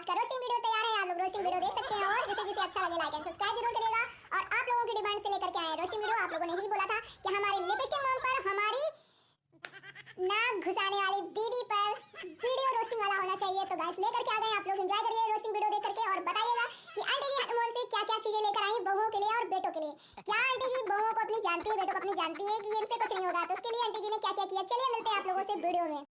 का roasting video तैयार है। आप लोग रोस्टिंग वीडियो देख सकते हैं और जिसे जिसे अच्छा लगे लाइक एंड सब्सक्राइब जरूर करिएगा। और आप लोगों की डिमांड से लेकर के आए रोस्टिंग वीडियो। आप लोगों ने ही बोला था कि हमारी लिपस्टिक मॉम पर, हमारी नाक घुसाने वाली दीदी पर वीडियो रोस्टिंग वाला होना चाहिए। तो गाइस लेकर के आ गए, आप लोग एंजॉय करिए रोस्टिंग वीडियो देख करके और बताइएगा कि आंटी जी हनुमान से क्या-क्या चीजें लेकर आई बहुओं के लिए और बेटों के लिए। क्या आंटी जी बहुओं को अपनी जानती है, बेटों को अपनी जानती है कि इनसे कुछ नहीं होगा, तो उसके लिए आंटी जी ने क्या-क्या किया, चलिए मिलते हैं आप लोगों से वीडियो में।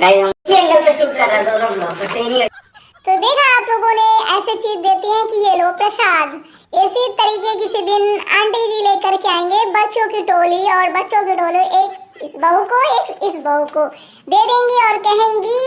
गाइस हम इसी एंगल पे शूट कर रहे हैं दोनों ब्लॉग तो सेम ही। तो देखा आप लोगों ने, ऐसे चीज देती हैं कि ये लो प्रसाद। इसी तरीके किसी दिन आंटी जी लेकर के आएंगे बच्चों की टोली, और बच्चों की टोली एक इस बहू को एक इस बहू को दे देंगी और कहेंगी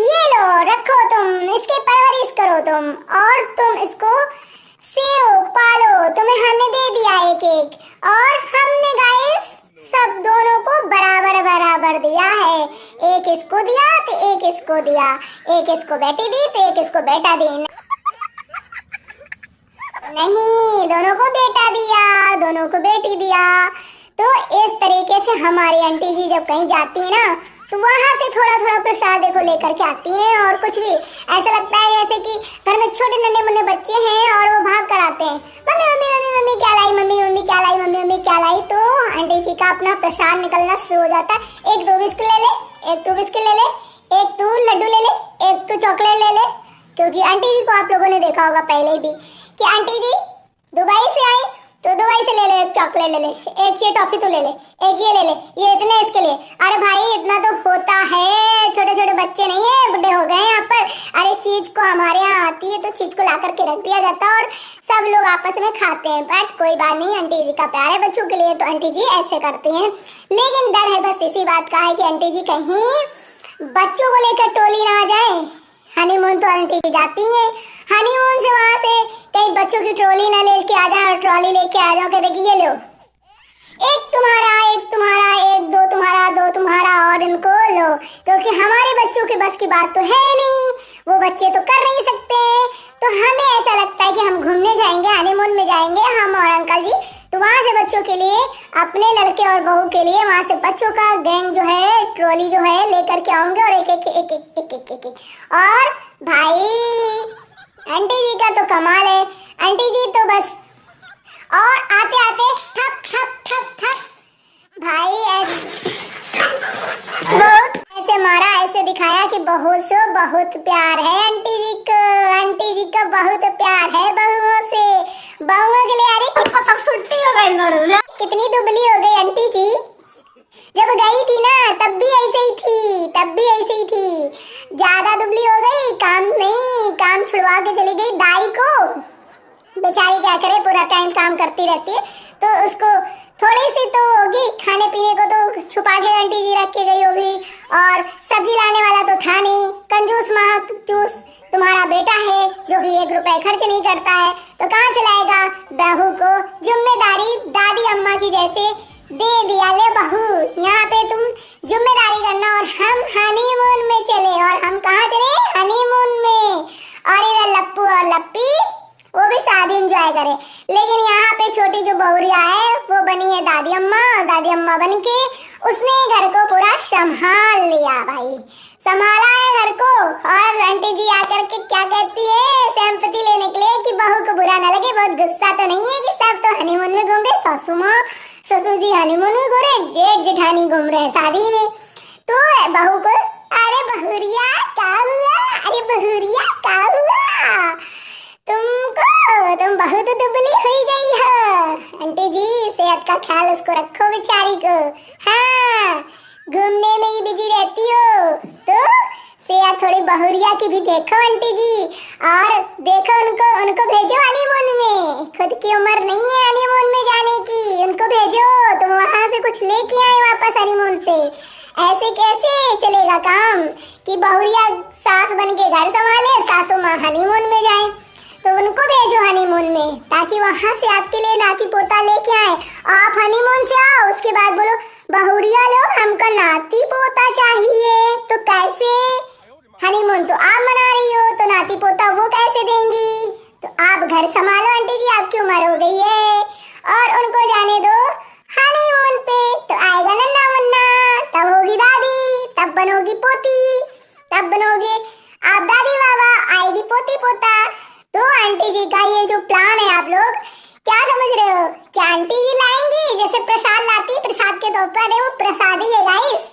ये लो रखो, तुम इसकी परवरिश करो तुम, और तुम इसको सेव पालो, तुम्हें हमने दे दिया एक एक, और हमने गाइस सब दोनों को बराबर बराबर दिया है। एक इसको दिया तो एक इसको दिया, एक इसको बेटी दी तो एक इसको बेटा दी। नहीं, दोनों को बेटा दिया, दोनों को बेटी दिया। तो इस तरीके से हमारी आंटी जी जब कहीं जाती है ना, तो वहां से थोड़ा थोड़ा प्रसाद को लेकर के आती हैं। और कुछ भी ऐसा लगता है जैसे कि घर में छोटे नन्हे मुन्ने बच्चे हैं और वो भाग कर आते हैं, मम्मी मम्मी मम्मी मम्मी क्या लाई, मम्मी मम्मी क्या लाई, मम्मी मम्मी क्या लाई। तो आंटी जी का अपना प्रसाद निकलना शुरू हो जाता है। एक दो बिस्कुट ले ले, एक तू बिस्कुट ले ले, एक तू लड्डू ले ले, एक तू चॉकलेट ले ले। क्योंकि आंटी जी को आप लोगों ने देखा होगा पहले भी कि आंटी जी दुबई से आई तो दुबई से ले ले एक चॉकलेट ले ले, एक ये टॉफी तो ले ले, एक ये ले ले, ये इतने इसके लिए। अरे भाई इतना तो होता है, छोटे छोटे बच्चे नहीं है, बुढ़े हो गए यहाँ पर। अरे चीज को हमारे यहाँ आती है तो चीज को ला करके रख दिया जाता है और सब लोग आपस में खाते हैं। बट कोई बात नहीं, आंटी जी का प्यार है बच्चों के लिए तो आंटी जी ऐसे करती हैं। लेकिन डर है बस इसी बात का है कि आंटी जी कहीं बच्चों को लेकर टोली ना आ जाए। हनीमून तो आंटी जी जाती है, हनीमून से वहां से कहीं बच्चों की ट्रॉली ना लेके आ जाओ, ट्रॉली लेके आ जाओ, कहते कि ये लो एक तुम्हारा, एक तुम्हारा, एक दो तुम्हारा, दो तुम्हारा, और इनको लो। क्योंकि हमारे बच्चों के बस की बात तो है नहीं, वो बच्चे तो कर नहीं सकते। तो हमें ऐसा लगता है कि हम घूमने जाएंगे, हनीमून में जाएंगे हम और अंकल जी, तो वहाँ से बच्चों के लिए, अपने लड़के और बहू के लिए वहाँ से बच्चों का गैंग जो है, ट्रॉली जो है लेकर के आऊंगे और एक एक एक एक एक एक एक, एक। और भाई आंटी जी का तो कमाल है, आंटी जी तो बस और आते आते ठप ठप ठप ठप भाई ऐसे मारा, ऐसे दिखाया कि बहू से बहुत प्यार है आंटी जी को, आंटी जी का बहुत प्यार है बहुओं से, बहुओं के लिए। अरे सुट्टी हो गई, कितनी दुबली हो गई आंटी जी। जब गई थी ना तब भी ऐसे ही थी, तब भी ऐसे ही थी, ज्यादा दुबली हो गई, काम नहीं, काम छुड़वा के चली गई दाई को। बेचारी क्या करे, पूरा टाइम काम करती रहती है, तो उसको थोड़ी सी तो होगी, खाने पीने को तो छुपा के आंटी जी रख के गई होगी। और सब्जी लाने वाला तो था नहीं, कंजूस महाचूस तुम्हारा बेटा है जो कि 1 रुपए खर्च नहीं करता है, तो कहाँ से लाएगा। बहू को जिम्मेदारी दादी अम्मा की जैसे दे दिया, ले बहू यहाँ पे तुम जिम्मेदारी करना। और हम हनीमून में चले, और हम कहाँ चले, हनीमून में। और इधर लप्पू और लप्पी वो भी शादी एंजॉय करे। लेकिन यहाँ पे छोटी जो बहुरिया है वो बनी है दादी अम्मा, और दादी अम्मा बन के उसने घर को पूरा संभाल लिया भाई, संभाला है घर को। और आंटी जी आकर के क्या कहती है सिंपैथी लेने के लिए कि बहू को बुरा ना लगे, बहुत गुस्सा तो नहीं है कि सब तो हनीमून में घूम रहे, सासू माँ ससुर जी हनीमून में घूम रहे, जेठ जेठानी घूम रहे शादी में। तो बहू को अरे बहुरिया क्या हुआ, अरे बहुरिया क्या हुआ, तुम बहुत दुबली हो गई हो आंटी जी, सेहत का ख्याल उसको रखो बेचारी को। हाँ घूमने में ही बिजी रहती हो तो सेहत थोड़ी बहुरिया की भी देखो आंटी जी, और देखो उनको भेजो हनीमून में, खुद की उम्र नहीं है हनीमून में जाने की, उनको भेजो, तुम वहाँ से कुछ लेके आए वापस हनीमून से। ऐसे कैसे चलेगा काम कि बहुरिया सास बन के घर संभाले, सासू माँ हनीमून में जाए, तो उनको भेजो हनीमून में ताकि वहां से आपके लिए नाती पोता लेके आए। आप हनीमून से आओ, उसके बाद बोलो बहुरिया लोग हमको नाती पोता चाहिए, तो कैसे, हनीमून तो आप मना रही हो तो नाती पोता वो कैसे देंगी। तो आप घर संभालो आंटी जी, आपकी उम्र हो गई है, और उनको जाने दो हनीमून पे। तो आएगा नन्ना मुन्ना, तब होगी दादी, तब बनोगी पोती, तब बनोगे आप दादी बाबा, जी का ये जो प्लान है आप लोग क्या समझ रहे हो? क्या आंटी जी लाएंगी जैसे प्रसाद लाती, प्रसाद के तौर पर वो प्रसाद ही है गाइस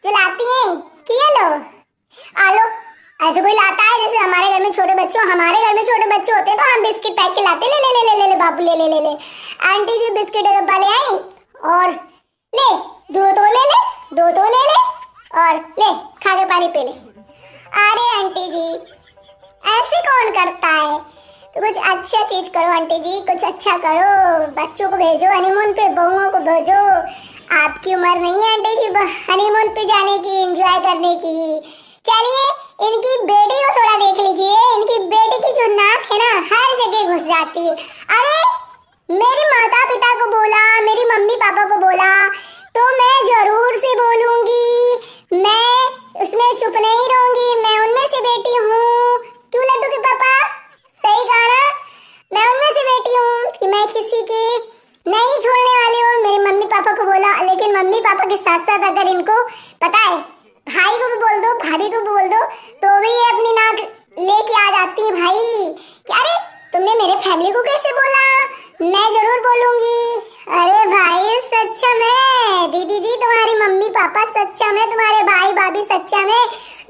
जो लाती हैं कि ये लो आलो, ऐसे कोई लाता है जैसे हमारे घर में छोटे बच्चों, हमारे घर में छोटे बच्चे होते हैं तो हम बिस्किट पैक के लाते, ले ले ले ले ले ले बाबू ले ले ले ले। आंटी जी बिस्किट का डब्बा ले आई और ले दो तो ले ले, दो तो ले ले और ले खा के पानी पी ले। अरे आंटी जी ऐसे कौन करता है? तो कुछ अच्छा चीज करो आंटी जी, कुछ अच्छा करो, बच्चों को भेजो हनीमून पे, बहुओं को भेजो। आपकी उम्र नहीं है आंटी जी हनीमून पे जाने की, एंजॉय करने की। चलिए इनकी बेटी को थोड़ा देख लीजिए, इनकी बेटी की जो नाक है ना हर जगह घुस जाती है। अरे मेरे माता पिता को बोला, मेरी मम्मी पापा को बोला तो मैं जरूर से बोलूंगी, मैं उसमें चुप नहीं रहूंगी, मैं उनमें से बेटी हूँ। क्यों लड्डू के पापा? सही कहा ना, मैं उनमें से बेटी हूँ कि मैं किसी की नहीं छोड़ने वाली हूँ। मेरे मम्मी पापा को बोला, लेकिन मम्मी पापा के साथ साथ अगर इनको पता है भाई को भी बोल दो, भाभी को भी बोल दो तो भी ये अपनी नाक लेके आ जाती है भाई। क्या रे तुमने मेरे फैमिली को कैसे बोला? मैं जरूर बोलूंगी। अरे भाई सच्चा में, दीदी जी तुम्हारी मम्मी पापा सच्चा में, तुम्हारे भाई भाभी सच्चा में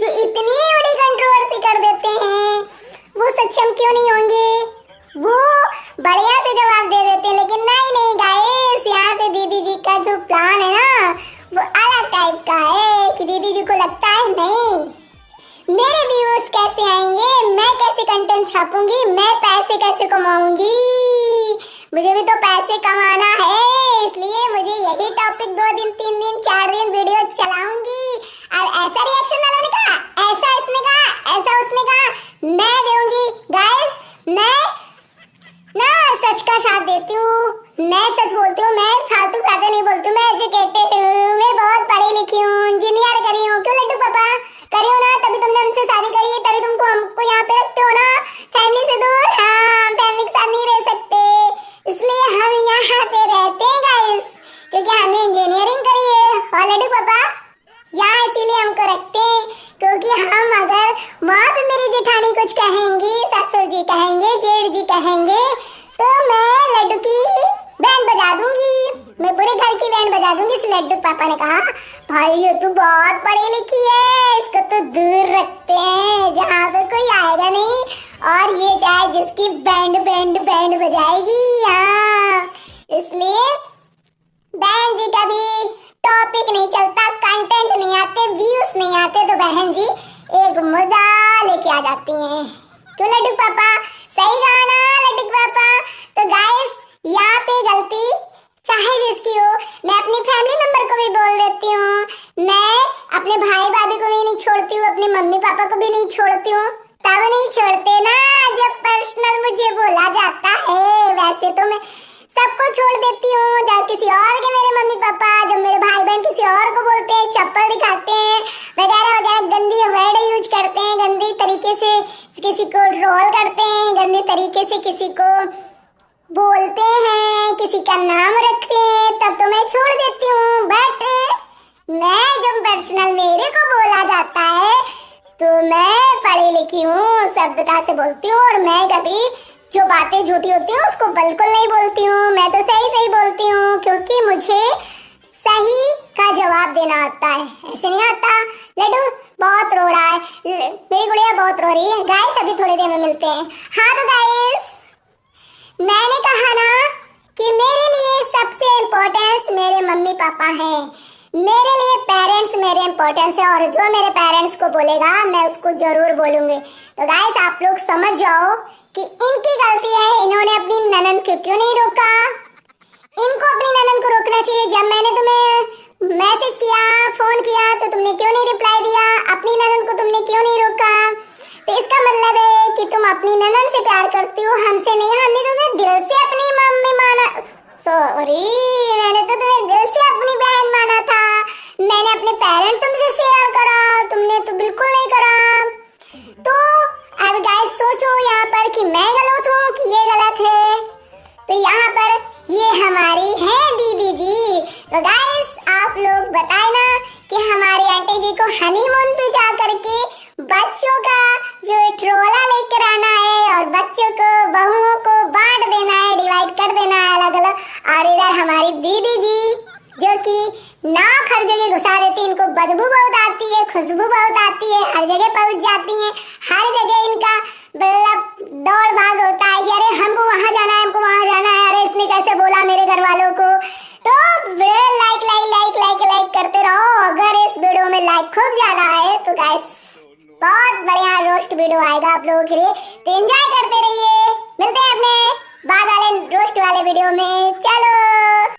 जो इतनी बड़ी कंट्रोवर्सी कर देते हैं वो सक्षम क्यों नहीं होंगे? वो बढ़िया से जवाब दे देते हैं। लेकिन नहीं नहीं गाइस, यहाँ पे दीदी जी का जो प्लान है ना वो अलग टाइप का है कि दीदी जी को लगता है नहीं मेरे व्यूअर्स कैसे आएंगे, मैं कैसे कंटेंट छापूंगी, मैं पैसे कैसे कमाऊंगी, मुझे भी तो पैसे कमाना है। इसलिए मुझे यही टॉपिक 2 दिन 3 दिन 4 दिन वीडियो चलाऊंगी। और ऐसा रिएक्शन वालों ने कहा, ऐसा इसने कहा, ऐसा उसने कहा, मैं दूंगी गाइस। मैं ना सच का साथ देती हूँ, मैं सच बोलती हूँ, मैं फालतू बातें नहीं बोलती हूँ, मैं एजुकेटेड हूँ, मैं बहुत पढ़ी लिखी हूँ, इंजीनियर करी हूँ। क्यों लड्डू पापा? करी हो ना, तभी तुमने हमसे शादी करी है, तभी तुमको हमको यहाँ पे रखते हो ना फैमिली से दूर। हाँ फैमिली के साथ नहीं रह सकते, इसलिए हम यहाँ पे रहते हैं गाइस, क्योंकि हमने इंजीनियरिंग करी है। और लड्डू पापा यहाँ इसीलिए हमको रखते हैं क्योंकि हम अगर वहाँ पे मेरी जेठानी कुछ कहेंगी, ससुर जी कहेंगे, जेठ जी कहेंगे तो मैं लड्डू की बैंड बजा दूंगी, मैं पूरे घर की बैंड बजा दूंगी। इस लड्डू पापा ने कहा भाई ये तो बहुत पढ़ी लिखी है, इसको तो दूर रखते हैं जहाँ पे कोई आएगा नहीं, और ये चाहे जिसकी बैंड बैंड बैंड बजाएगी। हाँ इसलिए बहन जी का भी टॉपिक नहीं चलता, कंटेंट नहीं आते, व्यूज नहीं आते तो बहन जी एक मुद्दा लेके आ जाती हैं। क्यों लड्डू पापा? सही कहा ना लड्डू पापा? तो गाइस यहाँ पे गलती चाहे जिसकी हो, मैं अपनी फैमिली मेंबर को भी बोल देती हूँ, मैं अपने भाई भाभी को भी नहीं छोड़ती हूँ, अपने मम्मी पापा को भी नहीं छोड़ती हूँ। तब नहीं छोड़ते ना जब पर्सनल मुझे बोला जाता है, वैसे तो मैं सबको छोड़ देती हूँ। जब किसी और के मेरे मम्मी पापा, जब मेरे भाई बहन किसी और को बोलते हैं, चप्पल दिखाते हैं वगैरह वगैरह, गंदी वर्ड यूज करते हैं, गंदी तरीके से किसी को ट्रोल करते हैं, गंदे तरीके से किसी को बोलते हैं, किसी का नाम रखते हैं, तब तो मैं छोड़ देती हूँ। बट मैं जब पर्सनल मेरे को बोला जाता है तो मैं पढ़ी लिखी हूँ, सभ्यता से बोलती हूँ, और मैं कभी जो बातें झूठी होती हैं उसको बिल्कुल नहीं बोलती हूँ। मैं तो सही सही बोलती हूँ क्योंकि मुझे सही का जवाब देना आता है, ऐसे नहीं आता। लड्डू बहुत रो रहा है, मेरी गुड़िया बहुत रो रही है। गाइस अभी थोड़ी देर में मिलते हैं। हाँ तो गाइस मैंने कहा ना कि मेरे लिए सबसे इम्पोर्टेंस मेरे मम्मी पापा हैं, मेरे लिए पेरेंट्स मेरे इम्पोर्टेंस है, और जो मेरे पेरेंट्स को बोलेगा मैं उसको जरूर बोलूंगी। तो गाइस आप लोग समझ जाओ कि इनकी गलती है, इन्होंने अपनी ननद को क्यों नहीं रोका, इनको अपनी ननद को रोकना चाहिए। जब मैंने तुम्हें मैसेज किया, फोन किया तो तुमने क्यों नहीं रिप्लाई दिया, अपनी ननद को तुमने क्यों नहीं रोका? तो इसका मतलब है कि तुम अपनी ननद से प्यार करती हो, हमसे नहीं। हमने तुम्हें दिल से अपनी मम्मी माना, सॉरी मैंने तो तुम्हें दिल से अपनी बहन माना था, मैंने अपने पेरेंट्स तुमसे शेयर करा, तुमने तो बिल्कुल नहीं करा। तो अब गाइस सोचो यहाँ पर कि मैं गलत हूँ कि ये गलत है। तो यहाँ पर ये हमारी है दीदी जी। तो गाइस आप लोग बताए ना कि हमारी आंटी जी को हनीमून पे जा करके बच्चों का जो ट्रोला लेकर आना है और बच्चों को बहू नाक हर जगह घुसा देती, इनको बदबू बहुत आती है, खुशबू बहुत आती है, हर जगह पहुंच जाती हैं, हर जगह इनका मतलब दौड़ भाग होता है कि अरे हमको वहां जाना है, हमको वहां जाना है, अरे इसने कैसे बोला मेरे घर वालों को। तो video like like like like like करते रहो। अगर इस वीडियो में लाइक खूब ज्यादा आए तो गाइस बहुत बढ़िया रोस्ट वीडियो आएगा आप लोगों के लिए, तो एंजॉय करते रहिए। मिलते हैं अपने बाद वाले रोस्ट वाले वीडियो में, चलो।